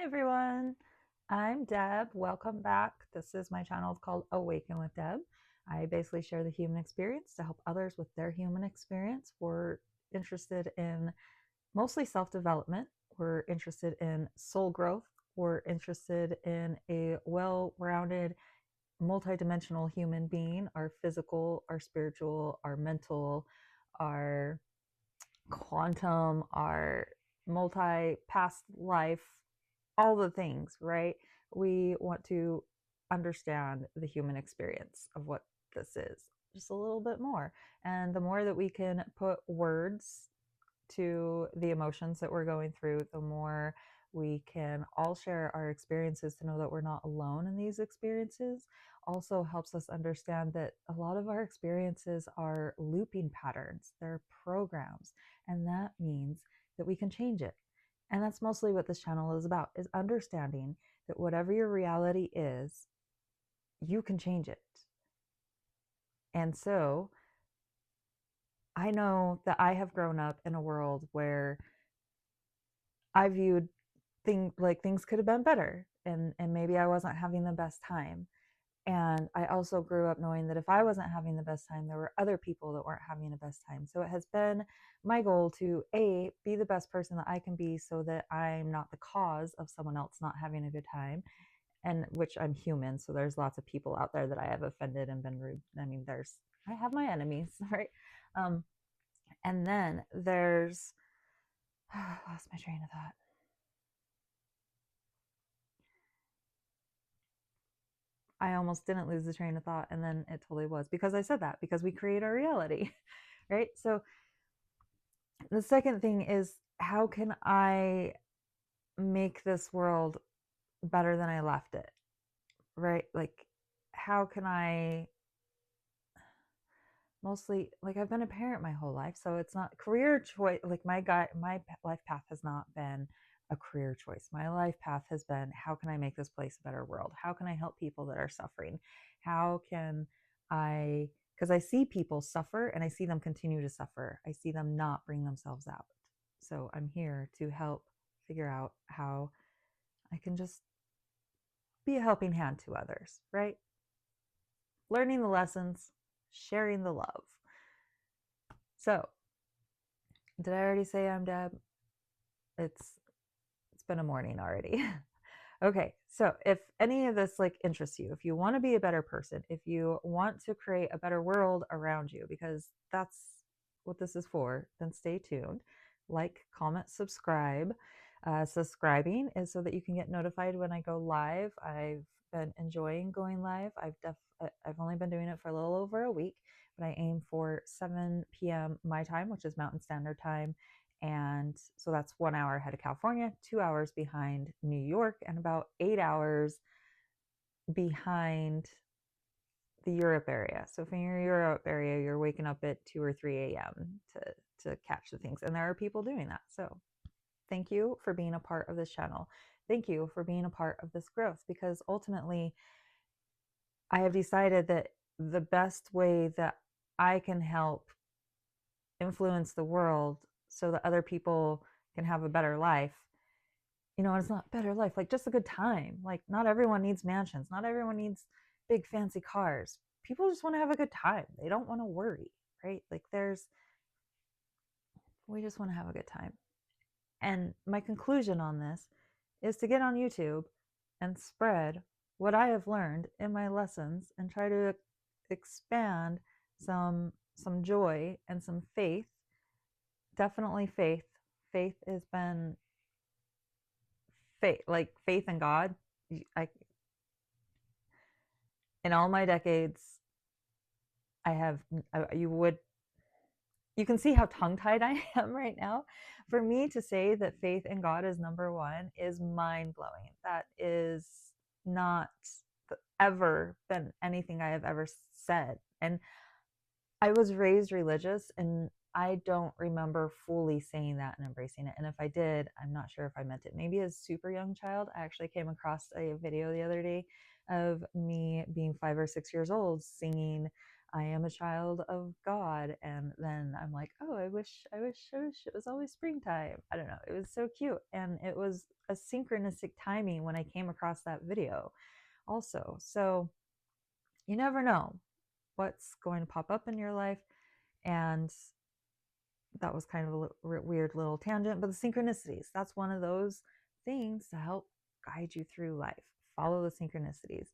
Hi everyone, I'm Deb. Welcome back. This is my channel called Awaken with Deb. I basically share the human experience to help others with their human experience. We're interested in mostly self-development. We're interested in soul growth. We're interested in a well-rounded, multidimensional human being, our physical, our spiritual, our mental, our quantum, our multi past life, all the things, right? We want to understand the human experience of what this is just a little bit more. And the more that we can put words to the emotions that we're going through, the more we can all share our experiences to know that we're not alone in these experiences. Also helps us understand that a lot of our experiences are looping patterns, they're programs, and that means that we can change it. And that's mostly what this channel is about, is understanding that whatever your reality is, you can change it. And so I know that I have grown up in a world where I viewed things could have been better, and maybe I wasn't having the best time. And I also grew up knowing that if I wasn't having the best time, there were other people that weren't having the best time. So it has been my goal to be the best person that I can be so that I'm not the cause of someone else not having a good time. And which, I'm human, so there's lots of people out there that I have offended and been rude. I mean, I have my enemies, right? Um, and then there's lost my train of thought. I almost didn't lose the train of thought, and then it totally was, because I said that, because we create our reality, right? So the second thing is, how can I make this world better than I left it, right? Like, how can I mostly, like, I've been a parent my whole life, so it's not career choice. Like, my life path has not been a career choice. My life path has been, how can I make this place a better world? How can I help people that are suffering? How can I, because I see people suffer and I see them continue to suffer. I see them not bring themselves out. So I'm here to help figure out how I can just be a helping hand to others, right? Learning the lessons, sharing the love. So, did I already say I'm Deb? It's been a morning already. Okay, so if any of this interests you, if you want to be a better person, if you want to create a better world around you, because that's what this is for, then stay tuned. Like, comment, subscribe. Subscribing is so that you can get notified when I go live. I've been enjoying going live. I've only been doing it for a little over a week, but I aim for 7 p.m. my time, which is Mountain Standard Time. And so that's 1 hour ahead of California, 2 hours behind New York, and about 8 hours behind the Europe area. So if you're in Europe area, you're waking up at 2 or 3 a.m. to catch the things. And there are people doing that. So thank you for being a part of this channel. Thank you for being a part of this growth, because ultimately I have decided that the best way that I can help influence the world so that other people can have a better life, it's not better life, like just a good time. Like, not everyone needs mansions, not everyone needs big fancy cars. People just want to have a good time. They don't want to worry, right? Like, we just want to have a good time. And my conclusion on this is to get on YouTube and spread what I have learned in my lessons and try to expand some joy and some faith. Definitely faith. Faith has been faith in God. I In all my decades, I have you can see how tongue-tied I am right now. For me to say that faith in God is number one is mind-blowing. That is not ever been anything I have ever said. And I was raised religious, and I don't remember fully saying that and embracing it. And if I did, I'm not sure if I meant it. Maybe as a super young child, I actually came across a video the other day of me being 5 or 6 years old singing I am a child of God. And then I'm like, oh, I wish it was always springtime. I don't know. It was so cute. And it was a synchronistic timing when I came across that video also. So you never know what's going to pop up in your life. And that was kind of a weird little tangent, but the synchronicities, that's one of those things to help guide you through life. Follow the synchronicities.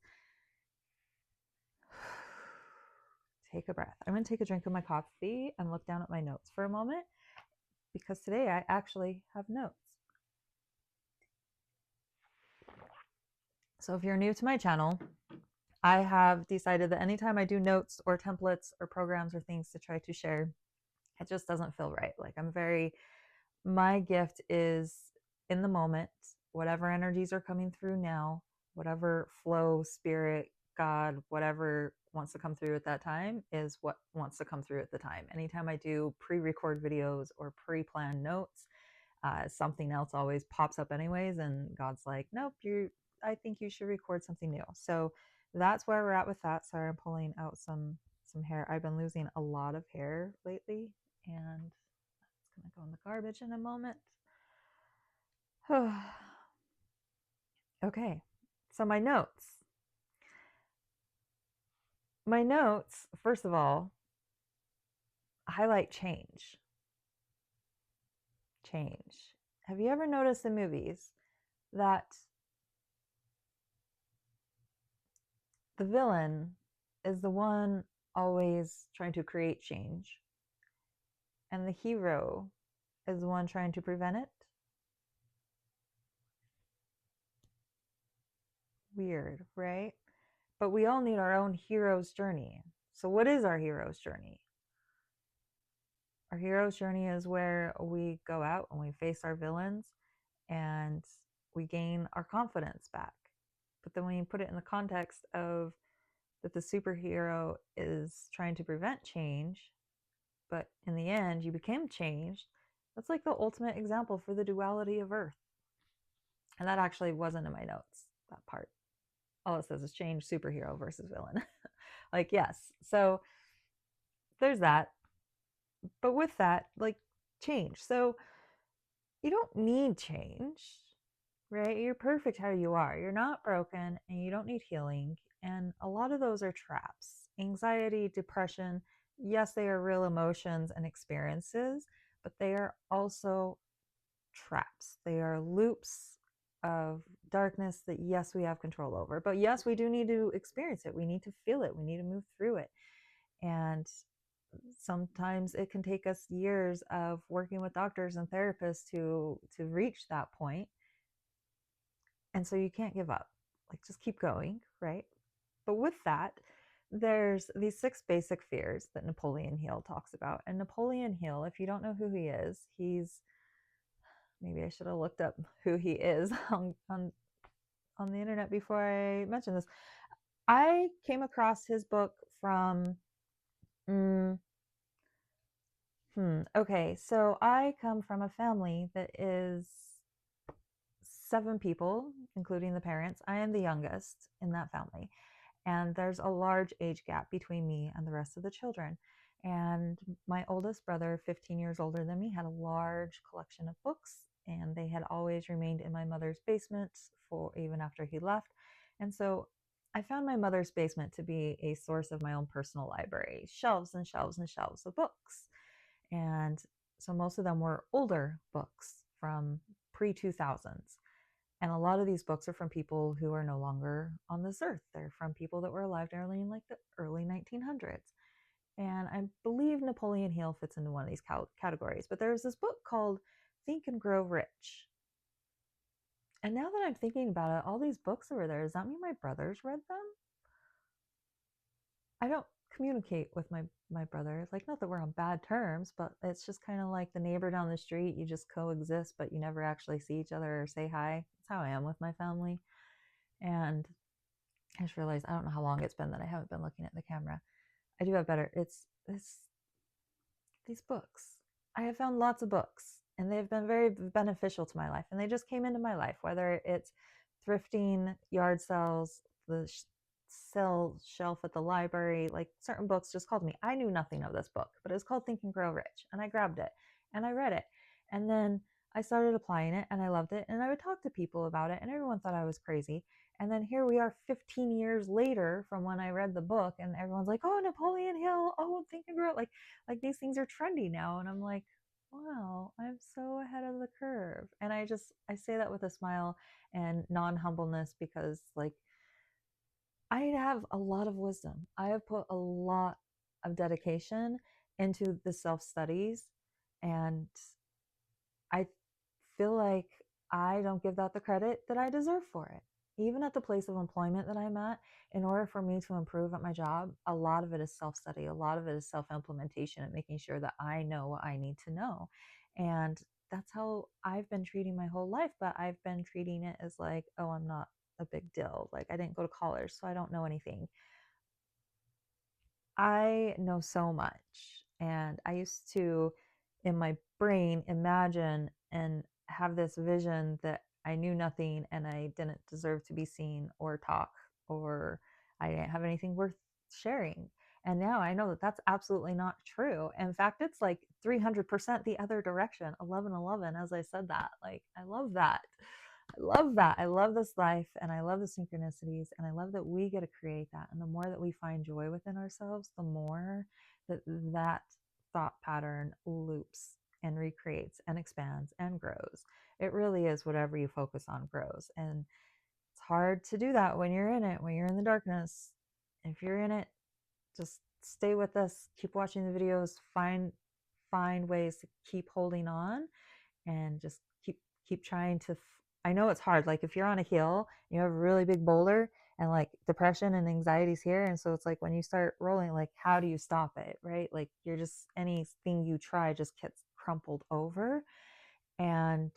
Take a breath. I'm going to take a drink of my coffee and look down at my notes for a moment, because today I actually have notes. So if you're new to my channel, I have decided that anytime I do notes or templates or programs or things to try to share, it just doesn't feel right. Like my gift is in the moment, whatever energies are coming through now, whatever flow, spirit, God, whatever wants to come through at that time is what wants to come through at the time. Anytime I do pre-record videos or pre-planned notes, something else always pops up anyways, and God's like, nope, I think you should record something new. So that's where we're at with that. Sorry, I'm pulling out some hair. I've been losing a lot of hair lately, and it's gonna go in the garbage in a moment. Okay, so my notes. My notes, first of all, highlight change. Change. Have you ever noticed in movies that the villain is the one always trying to create change, and the hero is the one trying to prevent it? Weird, right? But we all need our own hero's journey. So what is our hero's journey? Our hero's journey is where we go out and we face our villains and we gain our confidence back. But then when you put it in the context of that the superhero is trying to prevent change, but in the end you became changed, that's like the ultimate example for the duality of Earth. And that actually wasn't in my notes, that part. All it says is change, superhero versus villain. Like, yes. So there's that. But with that, like, change. So you don't need change, right? You're perfect how you are. You're not broken and you don't need healing. And a lot of those are traps. Anxiety, depression, yes, they are real emotions and experiences, but they are also traps. They are loops of darkness that, yes, we have control over. But yes, we do need to experience it. We need to feel it. We need to move through it. And sometimes it can take us years of working with doctors and therapists to reach that point. And so you can't give up. Like, just keep going, right? But with that, there's these 6 basic fears that Napoleon Hill talks about. And Napoleon Hill, if you don't know who he is, maybe I should have looked up who he is on the internet before I mentioned this. I came across his book from okay, so I come from a family that is 7 people, including the parents. I am the youngest in that family. And there's a large age gap between me and the rest of the children. And my oldest brother, 15 years older than me, had a large collection of books, and they had always remained in my mother's basement for even after he left. And so I found my mother's basement to be a source of my own personal library, shelves and shelves and shelves of books. And so most of them were older books from pre-2000s. And a lot of these books are from people who are no longer on this earth. They're from people that were alive during like the early 1900s. And I believe Napoleon Hill fits into one of these categories. But there's this book called Think and Grow Rich. And now that I'm thinking about it, all these books over there, does that mean my brothers read them? I don't communicate with my brother. Like, not that we're on bad terms, but it's just kind of like the neighbor down the street. You just coexist, but you never actually see each other or say hi. That's how I am with my family. And I just realized, I don't know how long it's been that I haven't been looking at the camera. I do have better. It's these books. I have found lots of books, and they've been very beneficial to my life. And they just came into my life, whether it's thrifting, yard sales, the shelf at the library, like certain books just called me. I knew nothing of this book, but it was called Think and Grow Rich. And I grabbed it and I read it. And then I started applying it and I loved it. And I would talk to people about it and everyone thought I was crazy. And then here we are 15 years later from when I read the book and everyone's like, oh, Napoleon Hill, oh, Think and Grow. Like these things are trendy now. And I'm like, wow, I'm so ahead of the curve. And I say that with a smile and non-humbleness because like I have a lot of wisdom. I have put a lot of dedication into the self-studies and I feel like I don't give that the credit that I deserve for it. Even at the place of employment that I'm at, in order for me to improve at my job, a lot of it is self-study. A lot of it is self-implementation and making sure that I know what I need to know. And that's how I've been treating my whole life, but I've been treating it as like, oh, I'm not a big deal. Like I didn't go to college, so I don't know anything. I know so much. And I used to, in my brain, imagine and have this vision that I knew nothing and I didn't deserve to be seen or talk or I didn't have anything worth sharing. And now I know that that's absolutely not true. In fact, it's like 300% the other direction, 1111, as I said that. Like, I love that. I love that. I love this life and I love the synchronicities and I love that we get to create that. And the more that we find joy within ourselves, the more that that thought pattern loops and recreates and expands and grows. It really is whatever you focus on grows. And it's hard to do that when you're in it, when you're in the darkness. If you're in it, just stay with us, keep watching the videos, find ways to keep holding on and just keep trying to I know it's hard. Like if you're on a hill, you have a really big boulder and like depression and anxiety's here. And so it's like when you start rolling, like how do you stop it? Right? Like you're just anything you try just gets crumpled over. And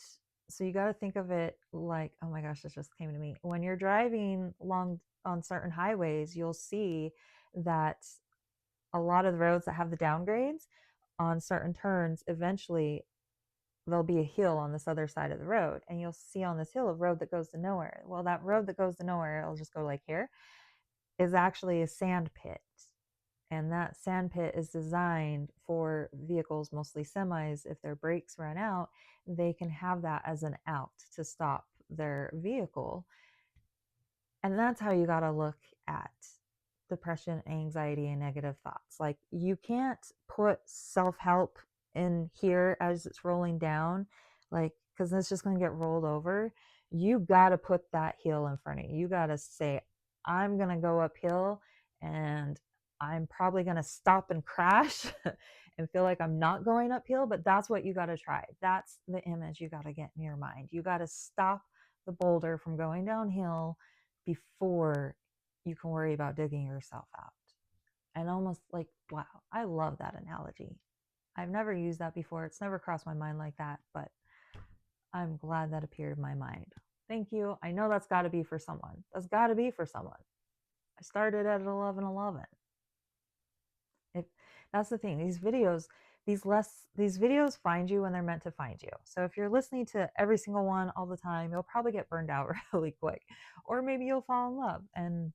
so you got to think of it like, oh my gosh, this just came to me. When you're driving along on certain highways, you'll see that a lot of the roads that have the downgrades on certain turns eventually there'll be a hill on this other side of the road and you'll see on this hill a road that goes to nowhere. Well, that road that goes to nowhere, it'll just go like here, is actually a sand pit. And that sand pit is designed for vehicles, mostly semis. If their brakes run out, they can have that as an out to stop their vehicle. And that's how you got to look at depression, anxiety, and negative thoughts. Like you can't put self-help in here as it's rolling down, like, because it's just going to get rolled over. You got to put that hill in front of you. You got to say, I'm going to go uphill and I'm probably going to stop and crash and feel like I'm not going uphill, but that's what you got to try. That's the image you got to get in your mind. You got to stop the boulder from going downhill before you can worry about digging yourself out. And almost like, wow, I love that analogy. I've never used that before. It's never crossed my mind like that, but I'm glad that appeared in my mind. Thank you. I know that's got to be for someone. That's got to be for someone. I started at 11:11. If that's the thing, these videos find you when they're meant to find you. So if you're listening to every single one all the time, you'll probably get burned out really quick, or maybe you'll fall in love and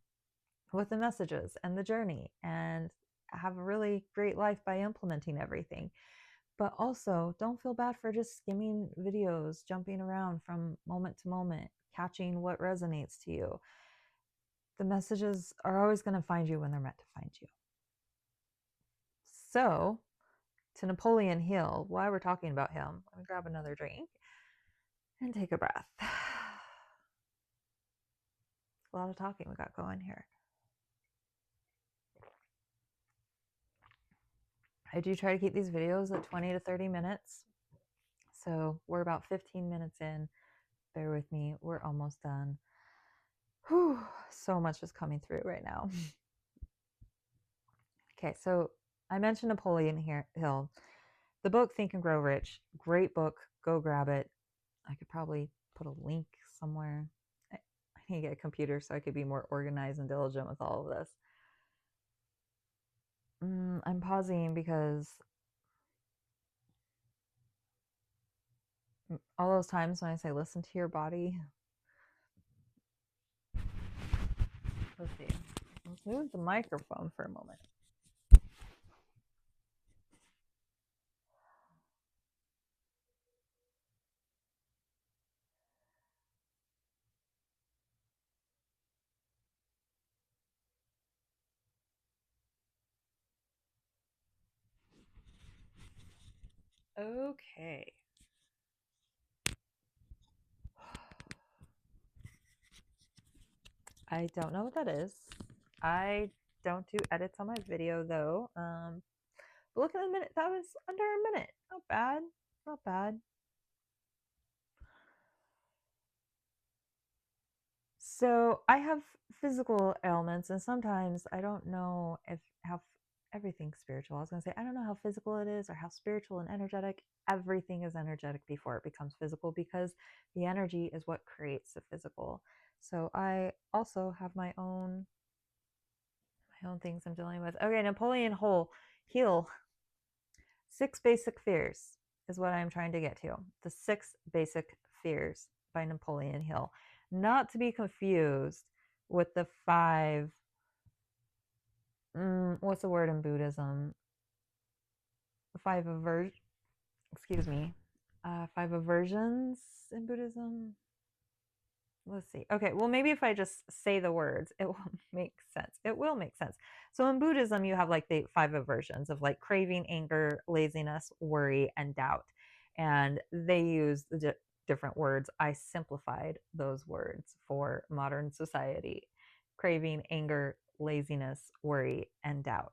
with the messages and the journey and have a really great life by implementing everything. But also don't feel bad for just skimming videos, jumping around from moment to moment, catching what resonates to you. The messages are always going to find you when they're meant to find you. So to Napoleon Hill, while we're talking about him, let me grab another drink and take a breath. A lot of talking we got going here. I do try to keep these videos at 20 to 30 minutes. So we're about 15 minutes in. Bear with me. We're almost done. Whew, so much is coming through right now. Okay, so I mentioned Napoleon Hill. The book Think and Grow Rich, great book. Go grab it. I could probably put a link somewhere. I need to get a computer so I could be more organized and diligent with all of this. I'm pausing because all those times when I say listen to your body. Let's see. Let's move the microphone for a moment. Okay. I don't know what that is. I don't do edits on my video though. But look at the minute. That was under a minute. Not bad. Not bad. So I have physical ailments, and sometimes I don't know if how everything's spiritual. I was gonna say I don't know how physical it is or how spiritual and energetic. Everything is energetic before it becomes physical because the energy is what creates the physical. So I also have my own things I'm dealing with. Okay, Napoleon Hill. 6 basic fears is what I'm trying to get to. The 6 basic fears by Napoleon Hill. Not to be confused with the 5 what's the word in Buddhism? 5 excuse me. 5 aversions in Buddhism. Let's see. Okay, well, maybe if I just say the words, it will make sense. It will make sense. So in Buddhism, you have like the 5 aversions of like craving, anger, laziness, worry, and doubt. And they use the different words. I simplified those words for modern society: craving, anger, laziness, worry, and doubt.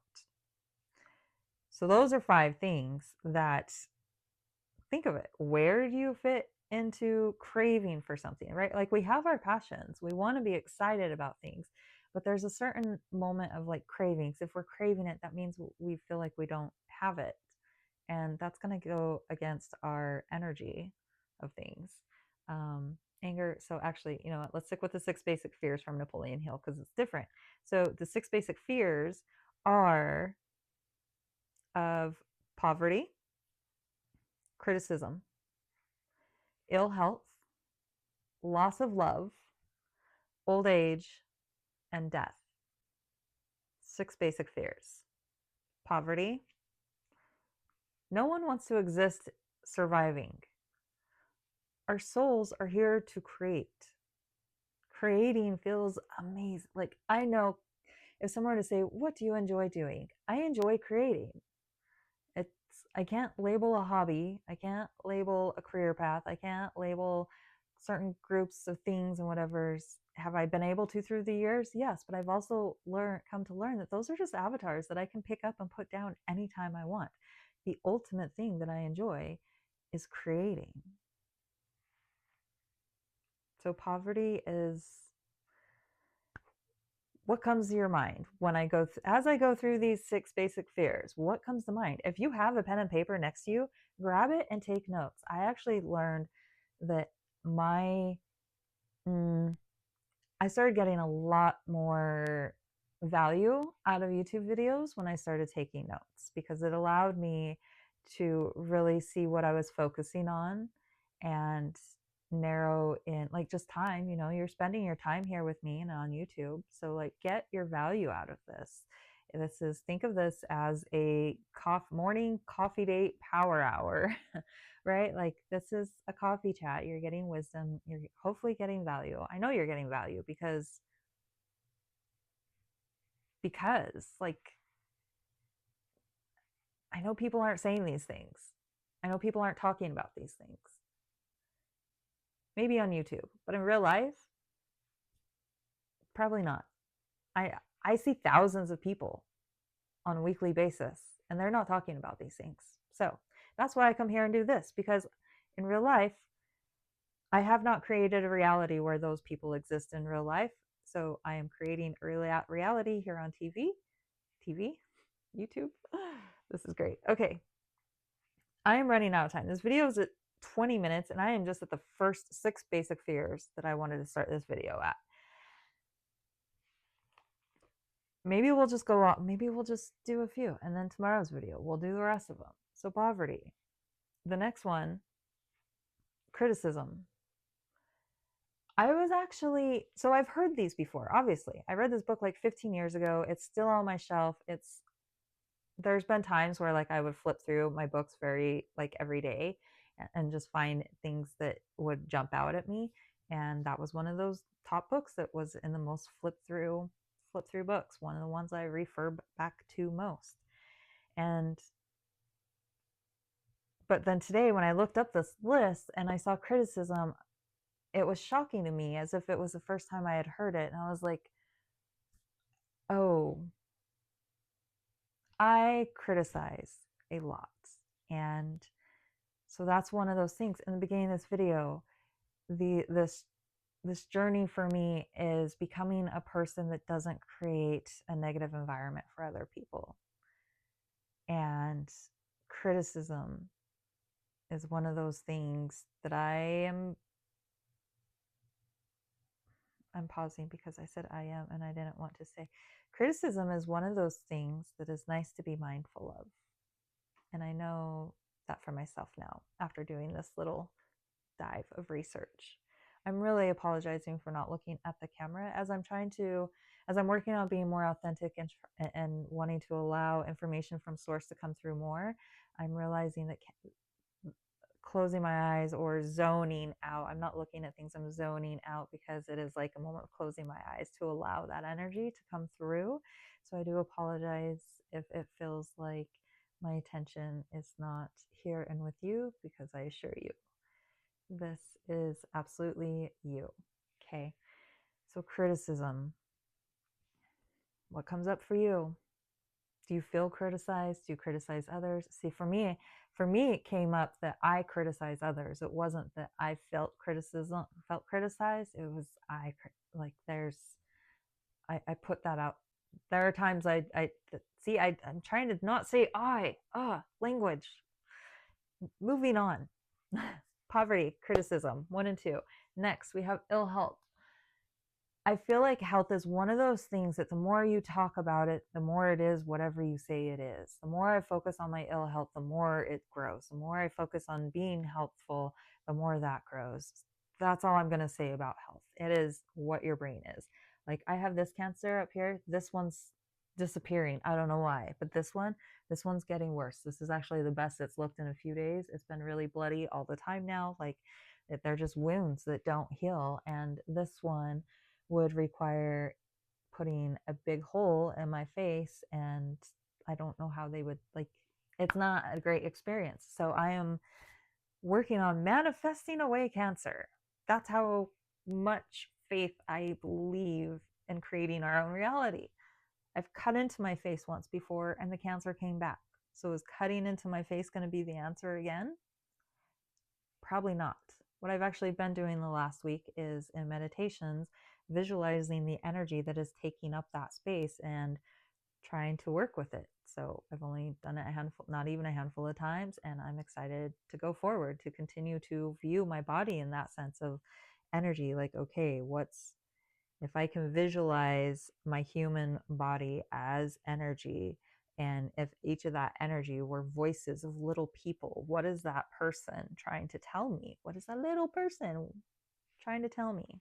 So those are 5 things that, think of it, where do you fit into craving for something, right? Like we have our passions, we want to be excited about things, but there's a certain moment of like cravings. If we're craving it, that means we feel like we don't have it, and that's going to go against our energy of things. Anger. So actually, you know what, let's stick with the 6 basic fears from Napoleon Hill because it's different. So the 6 basic fears are of poverty, criticism, ill health, loss of love, old age, and death. 6 basic fears. Poverty. No one wants to exist surviving. Our souls are here to create. Creating feels amazing. Like, I know if someone were to say, what do you enjoy doing? I enjoy creating. It's, I can't label a hobby. I can't label a career path. I can't label certain groups of things and whatever's. Have I been able to through the years? Yes, but I've also come to learn that those are just avatars that I can pick up and put down anytime I want. The ultimate thing that I enjoy is creating. So poverty is what comes to your mind when I go as I go through these 6 basic fears. What comes to mind? If you have a pen and paper next to you, grab it and take notes. I actually learned that my I started getting a lot more value out of YouTube videos when I started taking notes, because it allowed me to really see what I was focusing on and narrow in, like, just time. You know, you're spending your time here with me and on YouTube, so like get your value out of this. This is, think of this as a morning coffee date power hour. Right? Like, this is a coffee chat. You're getting wisdom. You're hopefully getting value. I know you're getting value because like, I know people aren't saying these things. I know people aren't talking about these things. Maybe on YouTube, but in real life, probably not. I see thousands of people on a weekly basis, and they're not talking about these things. So that's why I come here and do this, because in real life, I have not created a reality where those people exist in real life. So I am creating a reality here on TV, YouTube. This is great. Okay. I am running out of time. This video is at 20 minutes, and I am just at the first 6 basic fears that I wanted to start this video at. Maybe we'll just go on. Maybe we'll just do a few, and then tomorrow's video, we'll do the rest of them. So poverty. The next one, criticism. I was actually, so I've heard these before, obviously. I read this book like 15 years ago. It's still on my shelf. There's been times where like I would flip through my books very like every day and just find things that would jump out at me. And that was one of those top books that was in the most flip through books, one of the ones I refer back to most. And but then today when I looked up this list and I saw criticism, it was shocking to me as if it was the first time I had heard it. And I was like, oh, I criticize a lot. And so that's one of those things. In the beginning of this video, this journey for me is becoming a person that doesn't create a negative environment for other people. And criticism is one of those things that I'm pausing because I said I am and I didn't want to say. Criticism is one of those things that is nice to be mindful of. And I know that for myself now after doing this little dive of research. I'm really apologizing for not looking at the camera as I'm working on being more authentic and wanting to allow information from source to come through more. I'm realizing that closing my eyes or zoning out, I'm not looking at things, I'm zoning out because it is like a moment of closing my eyes to allow that energy to come through. So I do apologize if it feels like my attention is not here and with you, because I assure you, this is absolutely you. Okay. So criticism. What comes up for you? Do you feel criticized? Do you criticize others? See, for me, it came up that I criticize others. It wasn't that I felt criticized. It was I put that out. There are times I'm trying to not say language. Moving on. Poverty, criticism, 1 and 2. Next, we have ill health. I feel like health is one of those things that the more you talk about it, the more it is whatever you say it is. The more I focus on my ill health, the more it grows. The more I focus on being healthful, the more that grows. That's all I'm going to say about health. It is what your brain is. Like I have this cancer up here. This one's disappearing. I don't know why, but this one's getting worse. This is actually the best it's looked in a few days. It's been really bloody all the time now. Like they're just wounds that don't heal. And this one would require putting a big hole in my face, and I don't know how they would, like, it's not a great experience. So I am working on manifesting away cancer. That's how much faith I believe in creating our own reality. I've cut into my face once before and the cancer came back. So is cutting into my face going to be the answer again? Probably not. What I've actually been doing the last week is in meditations, visualizing the energy that is taking up that space and trying to work with it. So I've only done it not even a handful of times, and I'm excited to go forward to continue to view my body in that sense of energy. Like, okay, if I can visualize my human body as energy, and if each of that energy were voices of little people, what is that person trying to tell me? What is that little person trying to tell me?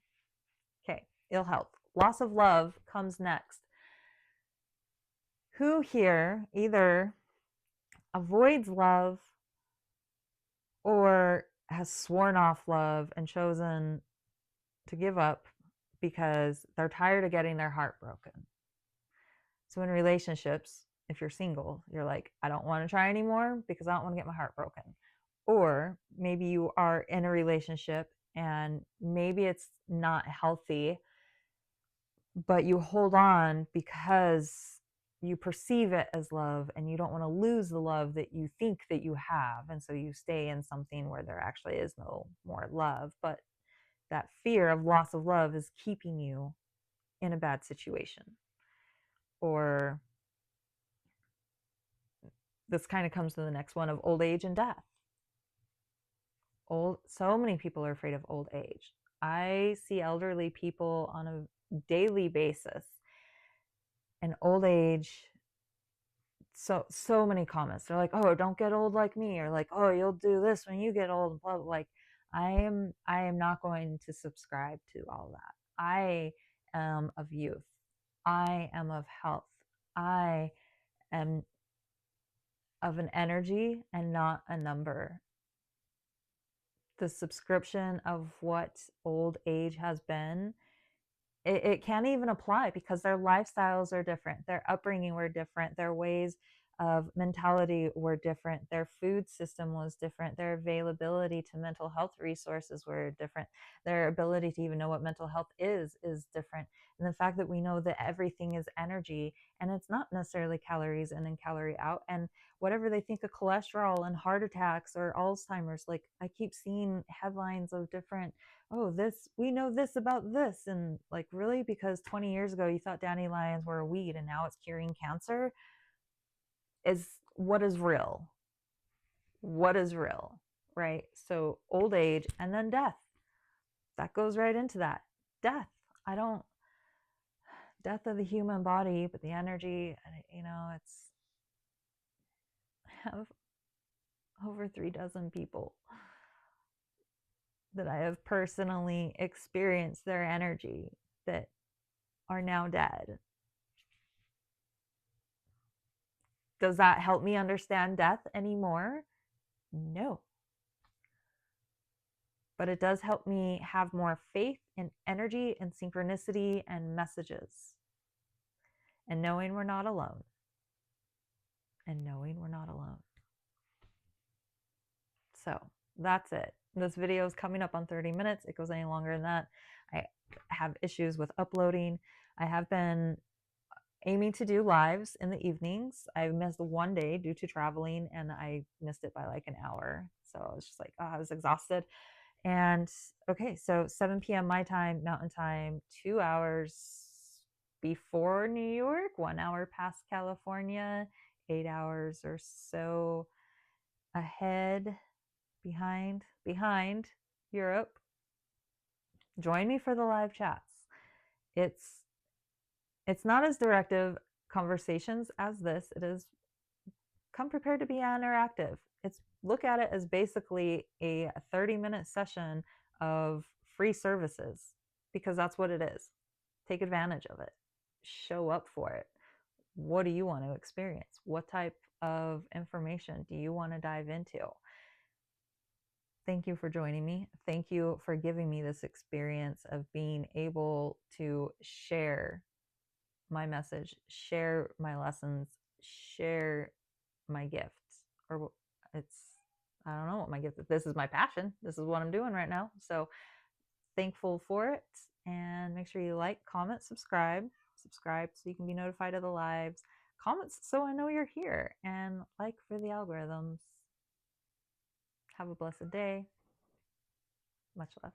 Okay, ill health. Loss of love comes next. Who here either avoids love or has sworn off love and chosen to give up because they're tired of getting their heart broken? So in relationships, if you're single, you're like, I don't want to try anymore because I don't want to get my heart broken. Or maybe you are in a relationship and maybe it's not healthy, but you hold on because you perceive it as love and you don't want to lose the love that you think that you have. And so you stay in something where there actually is no more love. But that fear of loss of love is keeping you in a bad situation. Or this kind of comes to the next one of old age and death. So many people are afraid of old age. I see elderly people on a daily basis, and old age, so many comments. They're like, oh, don't get old like me, or like, oh, you'll do this when you get old, blah, blah. Like, I am not going to subscribe to all that. I am of youth. I am of health. I am of an energy and not a number. The subscription of what old age has been, it can't even apply because their lifestyles are different, their upbringing were different, their ways of mentality were different, their food system was different, their availability to mental health resources were different, their ability to even know what mental health is different. And the fact that we know that everything is energy, and it's not necessarily calories in and calorie out, and whatever they think of cholesterol and heart attacks or Alzheimer's, like I keep seeing headlines of different, oh, this, we know this about this. And like, really? Because 20 years ago, you thought dandelions were a weed and now it's curing cancer? Is what is real? What is real? Right? So, old age and then death. That goes right into that. Death. I don't, death of the human body, but the energy, it's, I have over 3 dozen people that I have personally experienced their energy that are now dead. Does that help me understand death anymore? No. But it does help me have more faith and energy and synchronicity and messages. And knowing we're not alone. And knowing we're not alone. So that's it. This video is coming up on 30 minutes. It goes any longer than that. I have issues with uploading. I have been aiming to do lives in the evenings. I missed one day due to traveling, and I missed it by like an hour. So I was just like, oh, I was exhausted. And okay, so 7 p.m. my time, Mountain Time, 2 hours before New York, 1 hour past California, 8 hours or so ahead, behind Europe. Join me for the live chats. It's not as directive conversations as this. It is, come prepared to be interactive. It's, look at it as basically a 30-minute session of free services, because that's what it is. Take advantage of it. Show up for it. What do you want to experience? What type of information do you want to dive into? Thank you for joining me. Thank you for giving me this experience of being able to share my message, share my lessons, share my gifts. Or it's, I don't know what my gift is. This is my passion. This is what I'm doing right now. So thankful for it. And make sure you like, comment, subscribe so you can be notified of the lives. Comments so I know you're here, and like for the algorithms. Have a blessed day. Much love.